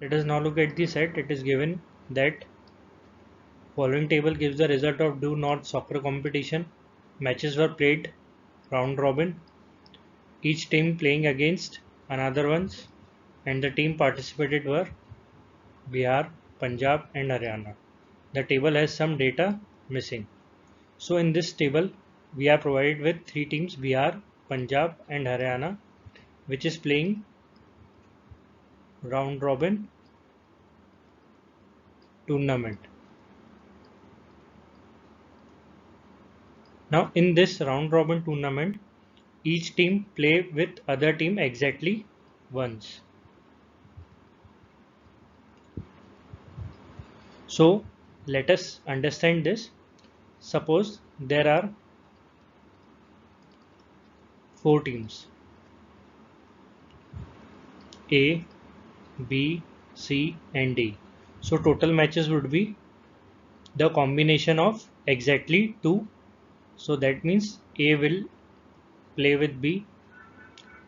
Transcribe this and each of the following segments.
Let us now look at the set. It is given that following table gives the result of due north soccer competition. Matches were played round robin, each team playing against another ones, and the team participated were Bihar, Punjab and Haryana. The table has some data missing. So in this table we are provided with three teams, Bihar, Punjab and Haryana, which is playing round robin tournament. Now in this round robin tournament, each team play with other team exactly once. So let us understand this. Suppose there are four teams, A, B, C and D. So total matches would be the combination of exactly two. So that means A will play with B,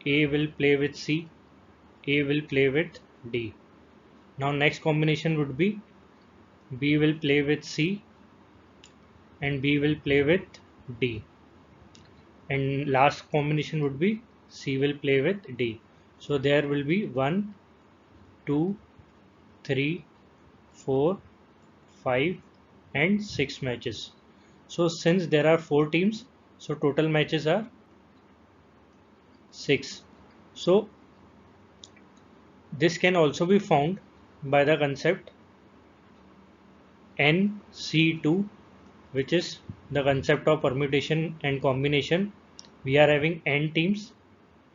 A will play with C, A will play with D. Now next combination would be B will play with C and B will play with D. And last combination would be C will play with D. So there will be 1, 2, 3, 4, 5 and 6 matches. So since there are 4 teams, so total matches are 6. So this can also be found by the concept NC2, which is the concept of permutation and combination. We are having n teams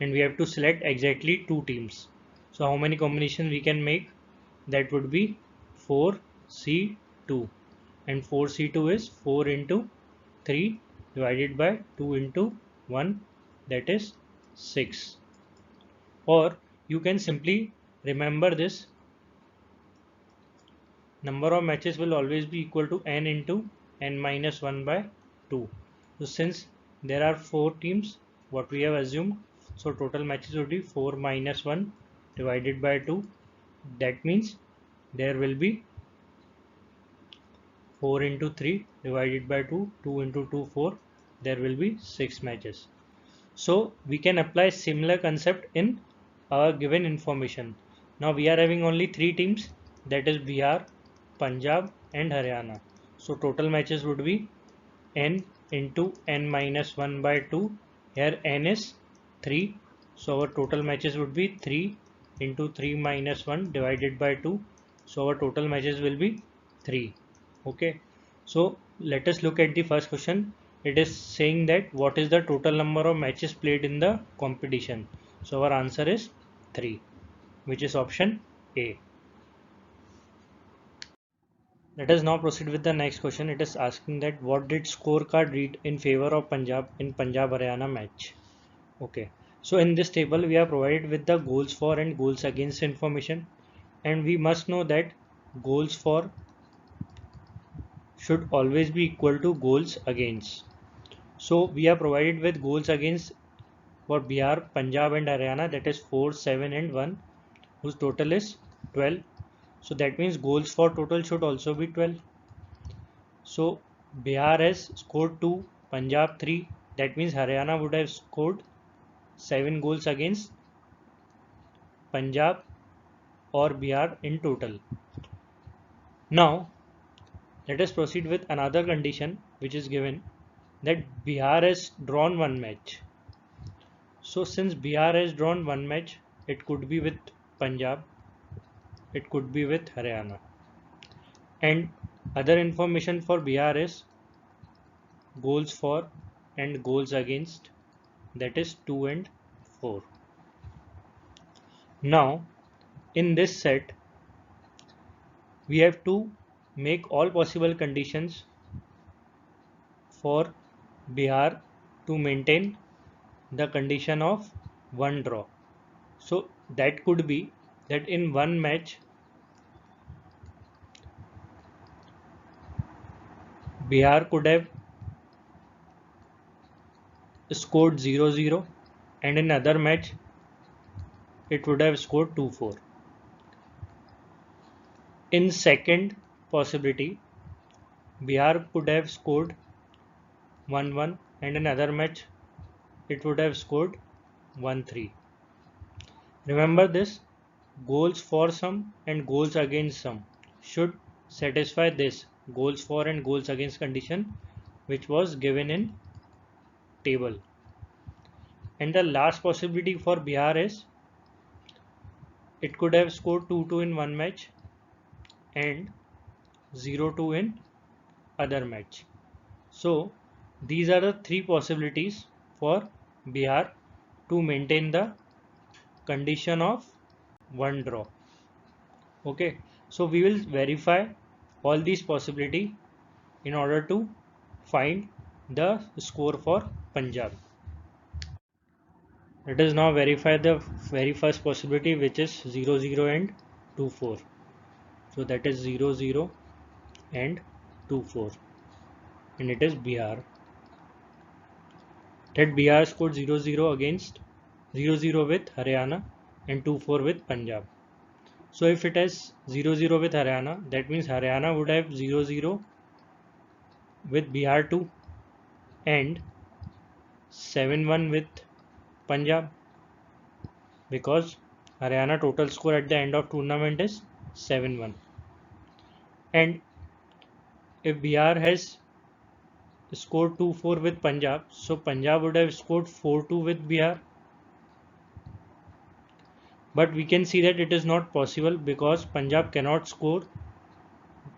and we have to select exactly 2 teams. So how many combinations we can make? That would be 4C2, and 4C2 is 4 into 3 divided by 2 into 1, that is 6. Or you can simply remember this: number of matches will always be equal to n into n minus 1 by 2. So since there are 4 teams, what we have assumed, so total matches would be 4 minus 1 divided by 2. That means there will be 4 into 3 divided by 2, 2 into 2, 4. There will be 6 matches. So we can apply similar concept in our given information. Now we are having only 3 teams, that is Bihar, Punjab and Haryana. So total matches would be n into n minus 1 by 2. Here n is 3. So our total matches would be 3 into 3 minus 1 divided by 2. So our total matches will be 3. Okay. So let us look at the first question. It is saying that what is the total number of matches played in the competition. So our answer is 3, which is option A. Let us now proceed with the next question. It is asking that what did scorecard read in favor of Punjab in Punjab Haryana match. Okay. So in this table we are provided with the goals for and goals against information, and we must know that goals for should always be equal to goals against. So we are provided with goals against for Bihar, Punjab and Haryana, that is 4, 7 and 1, whose total is 12. So that means goals for total should also be 12. So Bihar has scored 2, Punjab 3. That means Haryana would have scored 7 goals against Punjab or Bihar in total. Now let us proceed with another condition which is given, that Bihar has drawn one match. So since Bihar has drawn one match, it could be with Punjab, it could be with Haryana. And other information for Bihar is goals for and goals against, that is 2 and 4. Now in this set we have to make all possible conditions for Bihar to maintain the condition of one draw. So that could be that in one match Bihar could have scored 0-0 and in other match it would have scored 2-4. In second possibility, Bihar could have scored 1-1 and in other match it would have scored 1-3. Remember this, goals for sum and goals against sum should satisfy this goals for and goals against condition which was given in table. And the last possibility for Bihar is it could have scored 2-2 in one match and 0-2 in other match. So these are the three possibilities for Bihar to maintain the condition of one draw. Okay, so we will verify all these possibility in order to find the score for Punjab. Let us now verify the very first possibility, which is 0-0 and 2-4. So that is 0-0 and 2-4, and it is Bihar. That Bihar scored 0-0 against 0-0 with Haryana and 2-4 with Punjab. So if it has 0-0 with Haryana, that means Haryana would have 0-0 with Bihar too and 7-1 with Punjab, because Haryana total score at the end of tournament is 7-1. And if Bihar has scored 2-4 with Punjab, so Punjab would have scored 4-2 with Bihar. But we can see that it is not possible because Punjab cannot score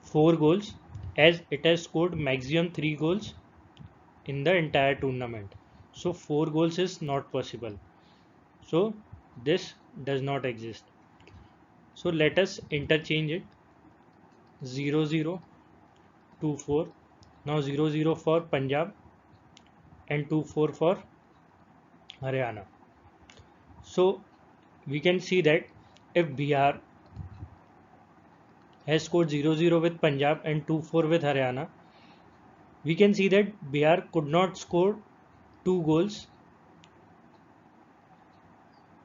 4 goals as it has scored maximum 3 goals in the entire tournament. So 4 goals is not possible. So this does not exist. So let us interchange it. 0-0, 2-4. Now 0-0 for Punjab and 2-4 for Haryana. So we can see that if Bihar has scored 0-0 with Punjab and 2-4 with Haryana, we can see that Bihar could not score 2 goals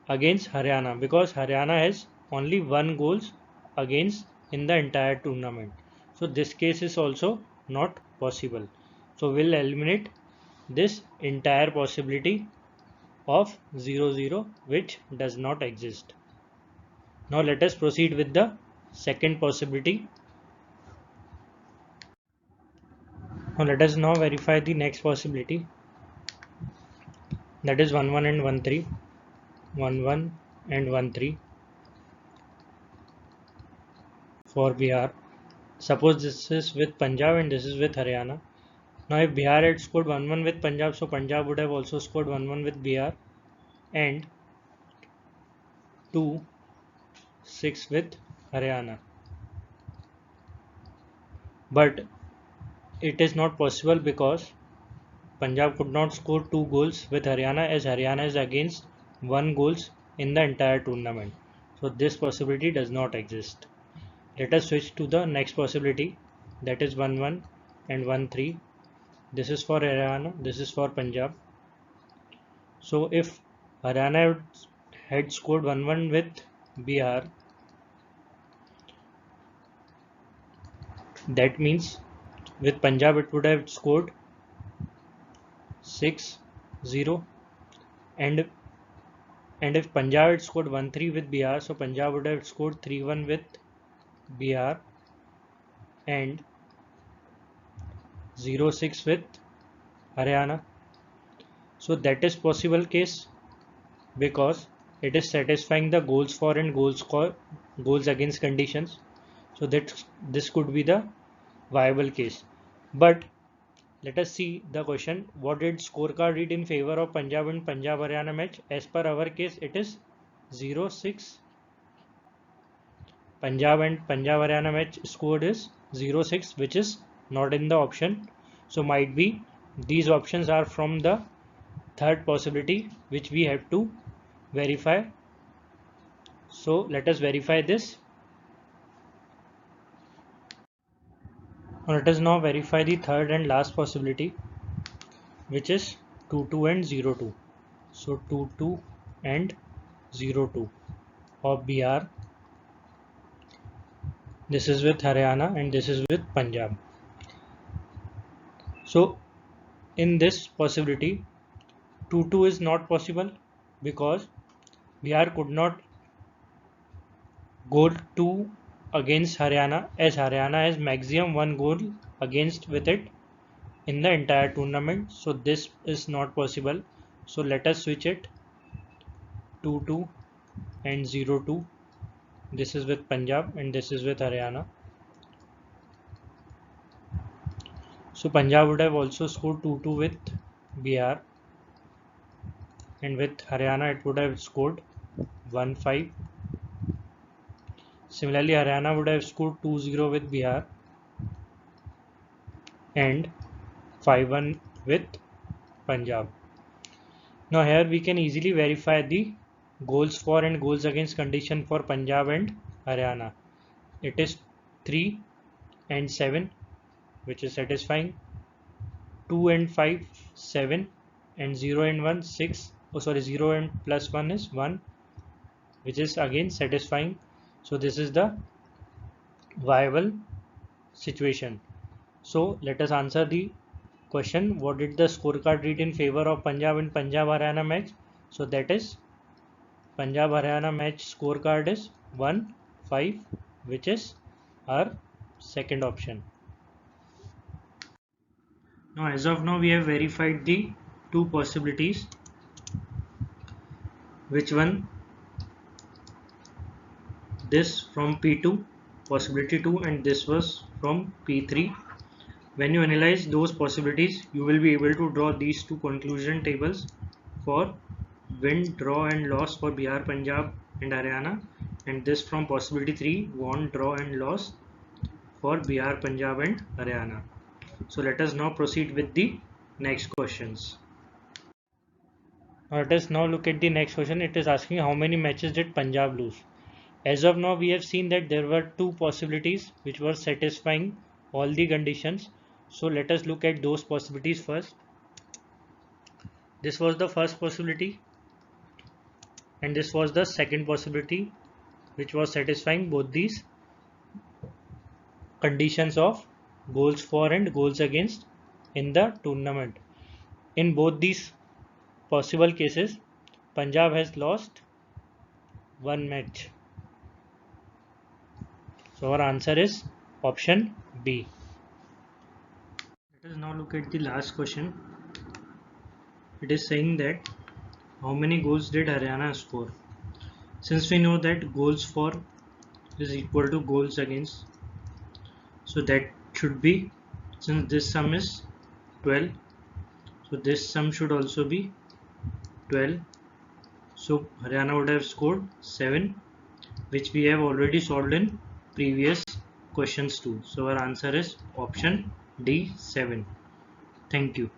against Haryana because Haryana has only 1 goals against in the entire tournament. So this case is also not possible. So we'll eliminate this entire possibility of 0-0 which does not exist. Now let us proceed with the second possibility. Now let us now verify the next possibility, that is 1-1 and 1-3, 1-1 and 1-3 for Bihar. Suppose this is with Punjab and this is with Haryana. Now if Bihar had scored 1-1 with Punjab, so Punjab would have also scored 1-1 with Bihar and 2-6 with Haryana. But it is not possible because Punjab could not score 2 goals with Haryana as Haryana is against 1 goals in the entire tournament. So this possibility does not exist. Let us switch to the next possibility, that is 1-1 and 1-3. This is for Haryana, this is for Punjab. So if Haryana had scored 1-1 with Bihar, that means with Punjab it would have scored 6-0, and if Punjab had scored 1-3 with Bihar, so Punjab would have scored 3-1 with Bihar and 0-6 with Haryana. So that is possible case because it is satisfying the goals for and goals against conditions. So that this could be the viable case. But let us see the question. What did scorecard read in favor of Punjab and Punjab Haryana match? As per our case, it is 0-6. Punjab and Punjab Haryana match scored is 0-6, which is not in the option. So might be these options are from the third possibility which we have to verify. So let us verify this. Let us now verify the third and last possibility, which is 2-2 and 0-2. So 2-2 and 0-2 of Bihar. this is with Haryana, and this is with Punjab. So in this possibility 2-2 is not possible because Bihar could not go 2 against Haryana, as Haryana has maximum 1 goal against with it in the entire tournament. So this is not possible. So let us switch it 2-2 and 0-2. This is with Punjab and this is with Haryana. So Punjab would have also scored 2-2 with Bihar, and with Haryana it would have scored 1-5. Similarly, Haryana would have scored 2-0 with Bihar and 5-1 with Punjab. Now here we can easily verify the goals for and goals against condition for Punjab and Haryana. It is 3 and 7, which is satisfying. 2 and 5, 7, and 0 and 1, 6. 0 and plus 1 is 1, which is again satisfying. So this is the viable situation. So let us answer the question. What did the scorecard read in favor of Punjab and Punjab Haryana match? So that is Punjab Haryana match scorecard is 1-5, which is our second option. Now as of now we have verified the two possibilities. Which one? This from P2, possibility 2, and this was from P3. When you analyze those possibilities, you will be able to draw these two conclusion tables for win, draw and loss for Bihar, Punjab and Haryana, and this from possibility 3, won, draw and loss for Bihar, Punjab and Haryana. So let us now proceed with the next questions. Let us now look at the next question. It is asking how many matches did Punjab lose? As of now we have seen that there were two possibilities which were satisfying all the conditions. So let us look at those possibilities first. This was the first possibility and this was the second possibility, which was satisfying both these conditions of goals for and goals against in the tournament. In both these possible cases, Punjab has lost one match. So our answer is option B. Let us now look at the last question. It is saying that how many goals did Haryana score? Since we know that goals for is equal to goals against, so that should be, since this sum is 12, so this sum should also be 12. So Haryana would have scored 7, which we have already solved in previous questions too. So our answer is option D, 7. Thank you.